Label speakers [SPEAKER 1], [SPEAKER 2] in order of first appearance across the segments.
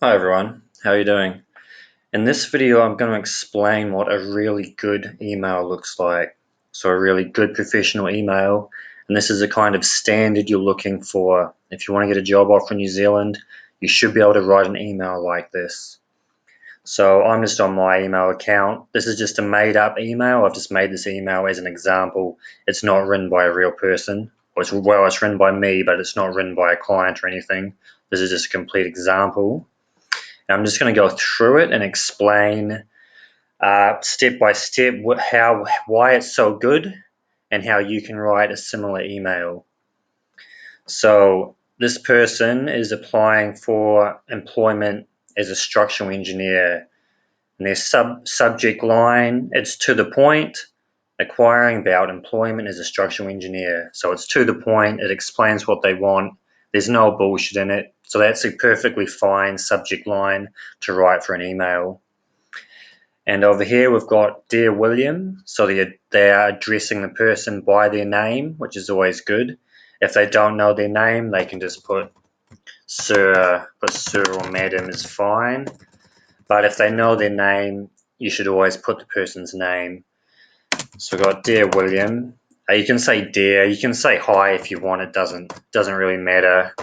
[SPEAKER 1] Hi everyone, how are you doing? In this video I'm going to explain what a really good email looks like. So a really good professional email, and this is a kind of standard you're looking for. If you want to get a job offer in New Zealand, you should be able to write an email like this. So I'm just on my email account. This is just a made up email. I've just made this email as an example. It's not written by a real person. Well, it's written by me, but it's not written by a client or anything. This is just a complete example. I'm just going to go through it and explain step by step why it's so good and how you can write a similar email. So this person is applying for employment as a structural engineer. And their subject line, it's to the point, acquiring about employment as a structural engineer. So it's to the point, it explains what they want. There's no bullshit in it. So that's a perfectly fine subject line to write for an email. And over here we've got Dear William. So they are addressing the person by their name, which is always good. If they don't know their name, they can just put sir, but sir or madam is fine. But if they know their name, you should always put the person's name. So we've got Dear William. You can say dear, you can say hi if you want, it doesn't really matter.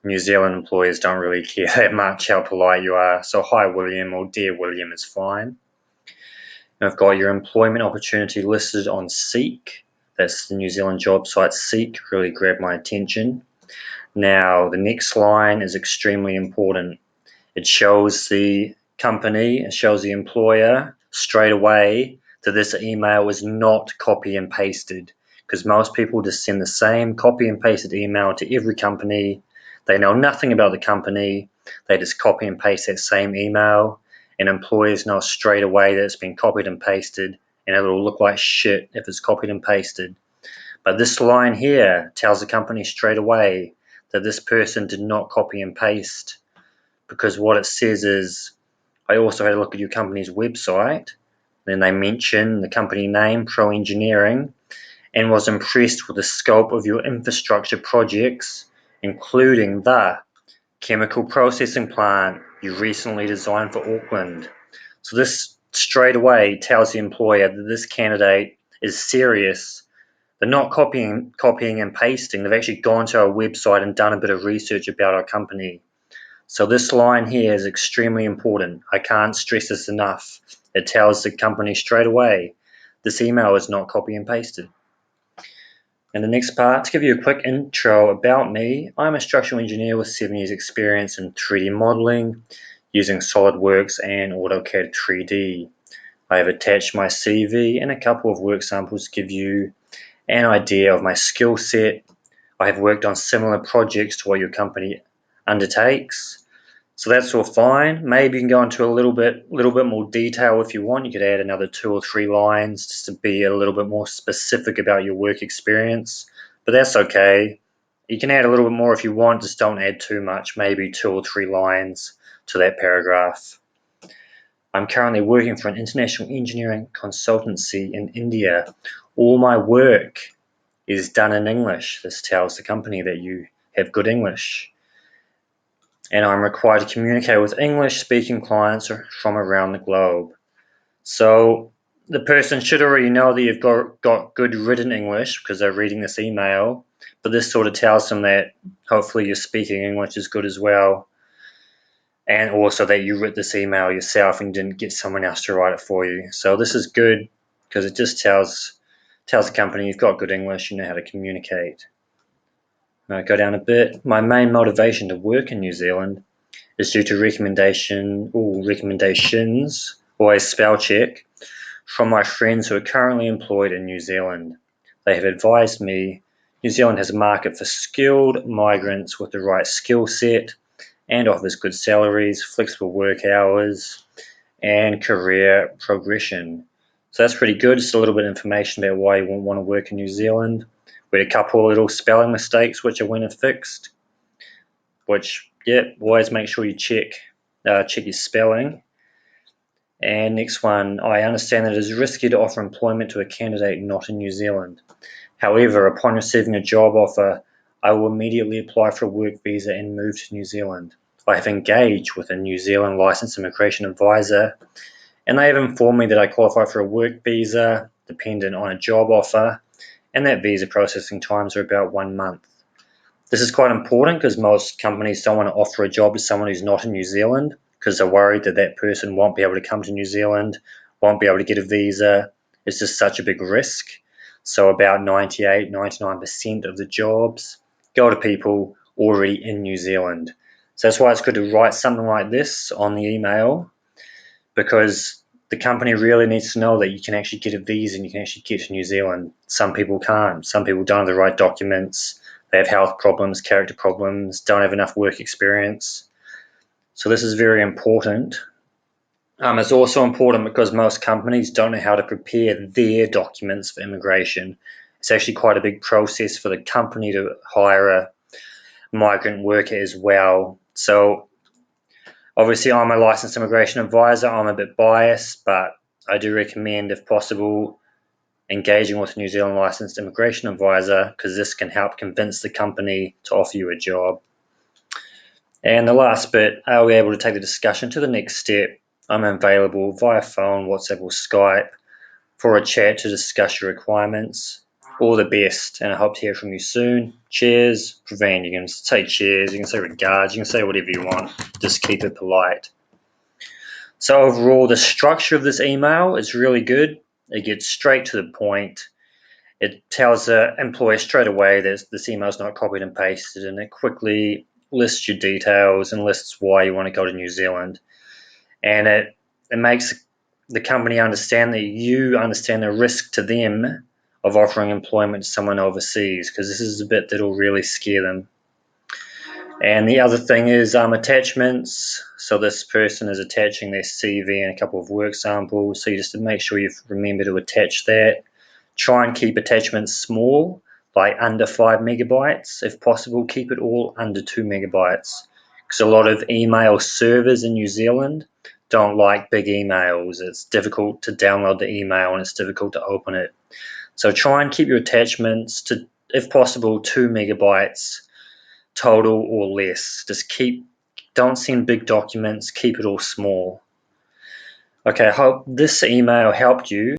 [SPEAKER 1] New Zealand employers don't really care that much how polite you are. So hi William or Dear William is fine. And I've got your employment opportunity listed on Seek. That's the New Zealand job site Seek, really grabbed my attention. Now the next line is extremely important. It shows the company, it shows the employer straight away that this email is not copy and pasted, because most people just send the same copy and pasted email to every company. They know nothing about the company. They just copy and paste that same email, and employers know straight away that it's been copied and pasted, and it'll look like shit if it's copied and pasted. But this line here tells the company straight away that this person did not copy and paste, because what it says is, I also had a look at your company's website. Then they mention the company name, Pro Engineering, and was impressed with the scope of your infrastructure projects, including the chemical processing plant you recently designed for Auckland. So this straight away tells the employer that this candidate is serious. They're not copying and pasting. They've actually gone to our website and done a bit of research about our company. So this line here is extremely important. I can't stress this enough. It tells the company straight away, this email is not copy and pasted. And the next part, to give you a quick intro about me, I'm a structural engineer with 7 years experience in 3D modeling using SolidWorks and AutoCAD 3D. I have attached my CV and a couple of work samples to give you an idea of my skill set. I have worked on similar projects to what your company undertakes. So that's all fine. Maybe you can go into a little bit more detail if you want. You could add another 2 or 3 lines just to be a little bit more specific about your work experience, but that's okay. You can add a little bit more if you want, just don't add too much, maybe 2 or 3 lines to that paragraph. I'm currently working for an international engineering consultancy in India. All my work is done in English. This tells the company that you have good English. And I'm required to communicate with English-speaking clients from around the globe. So the person should already know that you've got good written English because they're reading this email, but this sort of tells them that hopefully you're speaking English is good as well, and also that you wrote this email yourself and didn't get someone else to write it for you. So this is good because it just tells the company you've got good English, you know how to communicate. Now go down a bit. My main motivation to work in New Zealand is due to recommendations, always spell check, from my friends who are currently employed in New Zealand. They have advised me New Zealand has a market for skilled migrants with the right skill set and offers good salaries, flexible work hours, and career progression. So that's pretty good. Just a little bit of information about why you won't want to work in New Zealand. We had a couple of little spelling mistakes which I went and fixed, which, yeah, always make sure you check your spelling. And next one, I understand that it is risky to offer employment to a candidate not in New Zealand. However, upon receiving a job offer, I will immediately apply for a work visa and move to New Zealand. I have engaged with a New Zealand licensed immigration advisor, and they have informed me that I qualify for a work visa dependent on a job offer, and that visa processing times are about 1 month. This is quite important because most companies don't want to offer a job to someone who's not in New Zealand because they're worried that that person won't be able to come to New Zealand, won't be able to get a visa. It's just such a big risk. So about 98, 99% of the jobs go to people already in New Zealand. So that's why it's good to write something like this on the email, because the company really needs to know that you can actually get a visa and you can actually get to New Zealand. Some people can't. Some people don't have the right documents. They have health problems, character problems, don't have enough work experience. So this is very important. It's also important because most companies don't know how to prepare their documents for immigration. It's actually quite a big process for the company to hire a migrant worker as well. So obviously, I'm a licensed immigration advisor. I'm a bit biased, but I do recommend, if possible, engaging with a New Zealand licensed immigration advisor, because this can help convince the company to offer you a job. And the last bit, are we able to take the discussion to the next step? I'm available via phone, WhatsApp, or Skype for a chat to discuss your requirements. All the best, and I hope to hear from you soon. Cheers. Van, you can say cheers, you can say regards, you can say whatever you want. Just keep it polite. So overall, the structure of this email is really good. It gets straight to the point. It tells the employer straight away that this email is not copied and pasted, and it quickly lists your details and lists why you want to go to New Zealand. And it makes the company understand that you understand the risk to them of offering employment to someone overseas, because this is a bit that will really scare them. And the other thing is attachments. So this person is attaching their CV and a couple of work samples. So you just make sure you remember to attach that. Try and keep attachments small, like under 5 megabytes. If possible, keep it all under 2 megabytes. Because a lot of email servers in New Zealand don't like big emails. It's difficult to download the email and it's difficult to open it. So try and keep your attachments to, if possible, 2 megabytes total or less. Don't send big documents, keep it all small. Okay, I hope this email helped you.